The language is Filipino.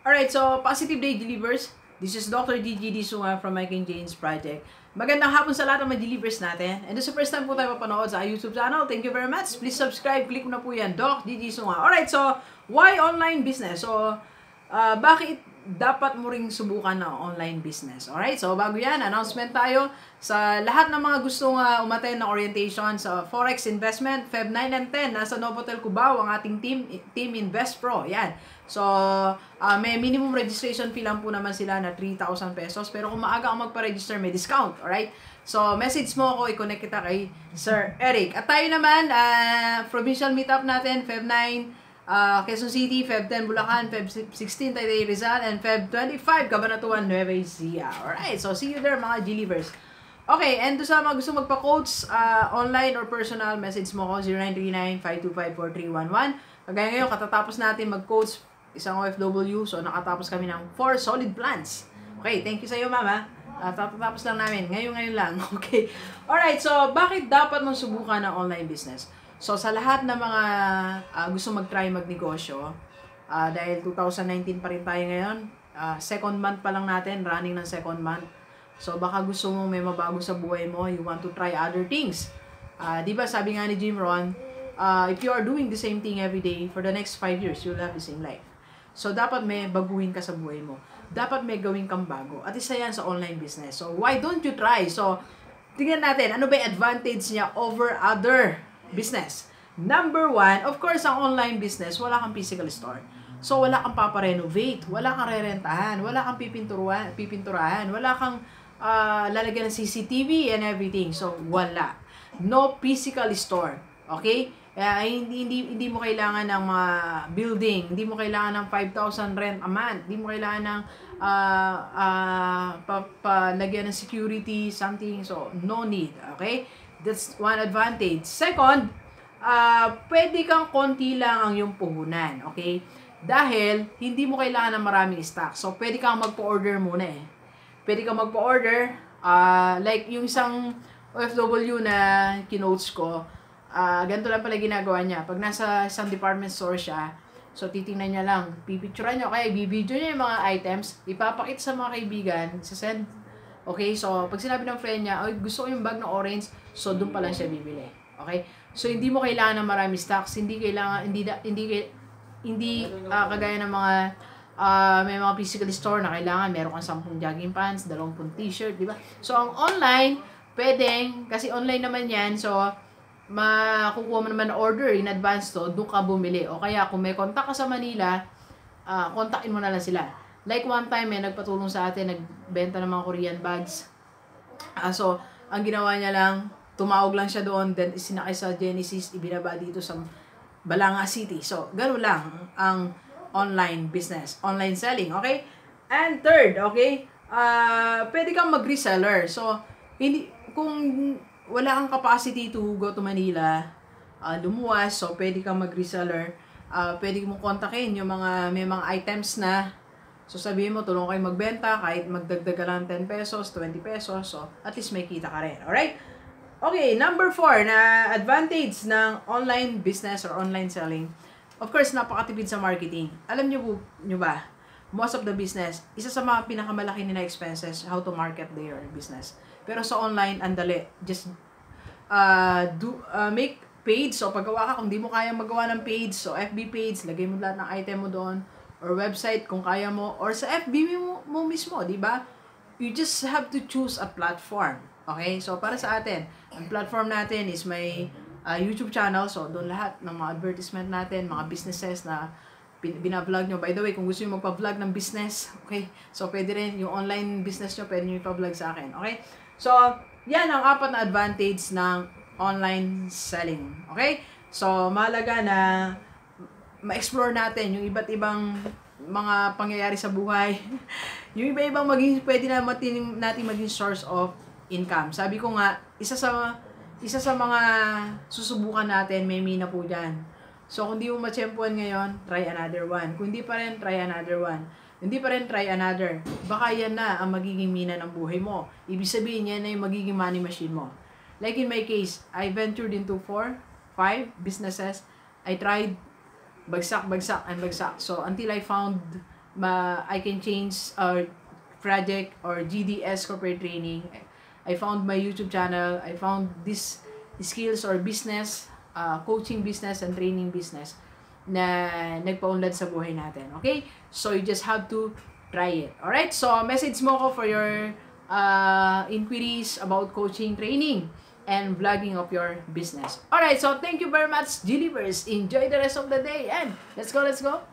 Alright, so positive day delivers. This is Dr. Gigi Sunga from My King James Project. Magandang hapon sa lahat ng mga delivers natin. And this is the first time po tayo mapanood sa YouTube channel. Thank you very much. Please subscribe. Click mo na po yan. Doc Gigi Sunga. Alright, so why online business? So, bakit dapat mo ring subukan ng online business? Alright, so bago yan, announcement tayo sa lahat ng mga gustong umattend na orientation sa Forex Investment, Feb 9 and 10, nasa Novotel Cubao, ang ating Team Invest Pro. Yan. So, may minimum registration fee lang po naman sila na 3,000 pesos. Pero kung maaga kang magpa-register, may discount. Alright? So, message mo ako, i-connect kita kay Sir Eric. At tayo naman, provincial meetup natin, Feb 9, Quezon City, Feb 10, Bulacan, Feb 16, Taytay Rizal, and Feb 25, Cabanatuan, Nueva Ecija. Alright? So, see you there, mga G-Livers. Okay, and sa mga gusto magpa-coach, online or personal, message mo ko, 0939-525-4311. Kagaya ngayon, katatapos natin mag-coach isang OFW, so nakatapos kami ng 4 solid plans. Okay, thank you sa iyo, mama. Tatapos lang namin, ngayon lang. Okay. Alright, so bakit dapat mong subukan ng online business? So sa lahat ng mga gusto mag-try magnegosyo, dahil 2019 pa rin tayo ngayon, second month pa lang natin, running ng second month. So baka gusto mo may mabago sa buhay mo, you want to try other things. Diba sabi nga ni Jim Rohn, if you are doing the same thing every day for the next 5 years, you'll have the same life. So, dapat may baguhin ka sa buhay mo. Dapat may gawin kang bago. At isa yan sa online business. So, why don't you try? So, tingnan natin, ano ba yung advantage niya over other business? Number 1, of course, ang online business, wala kang physical store. So, wala kang paparenovate, wala kang rerentahan, wala kang pipinturahan, wala kang lalagyan ng CCTV and everything. So, wala. No physical store. Okay? Hindi mo kailangan ng mga building, hindi mo kailangan ng 5,000 rent a month, hindi mo kailangan ng palagyan ng security, something. So, no need. Okay? That's one advantage. Second, pwede kang konti lang ang iyong puhunan. Okay? Dahil, hindi mo kailangan ng maraming stock. So, pwede kang magpa-order muna eh. Pwede kang magpa-order, like yung isang OFW na kinotes ko, ganito lang pala ginagawa niya. Pag nasa isang department store siya, so titingnan niya lang, pipicturean niya, kaya bibidyo niya yung mga items, ipapakita sa mga kaibigan, send. Okay, so pag sinabi ng friend niya, oh, gusto ko yung bag na orange, so doon pa lang siya bibili. Okay? So hindi mo kailangan ng marami stocks, hindi kagaya ng mga may mga physical store na kailangan meron kang 10 jogging pants, 20 t-shirt, di ba? So ang online, pwedeng, kasi online naman yan, so makukuha mo naman na order in advance to, doon ka bumili. O kaya kung may contact ka sa Manila, kontakin mo na lang sila. Like one time, nagpatulong sa atin, nagbenta ng mga Korean bags. So, ang ginawa niya lang, tumawag lang siya doon, then isinakay sa Genesis, ibinaba dito sa Balanga City. So, gano'n lang ang online business, online selling, okay? And third, okay, pwede kang mag-reseller. So, kung wala kang capacity to go to Manila, lumuwas, so pwede kang mag-reseller, pwede mong kontakin yung may mga items na, so sabihin mo, tulungan kayo magbenta, kahit magdagdag ka lang 10 pesos, 20 pesos, so at least may kita ka rin, alright? Okay, number 4 na advantage ng online business or online selling, of course, napakatipid sa marketing. Alam nyo ba, most of the business, isa sa mga pinakamalaki nila expenses, how to market their business. Pero sa online, andali. Just make page. So, paggawa ka, kung di mo kaya magawa ng page, so FB page, lagay mo lahat ng item mo doon, or website kung kaya mo, or sa FB mo mismo, di ba? You just have to choose a platform. Okay? So, para sa atin, ang platform natin is may YouTube channel. So, doon lahat ng mga advertisement natin, mga businesses na binablog nyo. By the way, kung gusto nyo magpa-vlog ng business, okay? So, pwede rin yung online business nyo, pwede nyo ipa-vlog sa akin. Okay? So, yan ang 4 na advantage ng online selling. Okay? So, mahalaga na ma-explore natin yung iba't ibang mga pangyayari sa buhay. Yung iba-ibang pwede natin maging source of income. Sabi ko nga, isa sa mga susubukan natin, may mina po dyan. So, kung di mo ma-champion ngayon, try another one. Kung di pa rin, try another one. Hindi pa rin, try another. Baka yan na ang magiging mina ng buhay mo. Ibig sabihin, yan na yung magiging money machine mo. Like in my case, I ventured into 4, 5 businesses. I tried bagsak, and bagsak. So, until I found I can change project or GDS corporate training. I found my YouTube channel. I found this skills or business, coaching business and training business na nagpaunlad sa buhay natin. Okay? So, you just have to try it. Alright? So, message mo ko for your inquiries about coaching, training, and vlogging of your business. Alright, so thank you very much, Gilivers. Enjoy the rest of the day and let's go, let's go.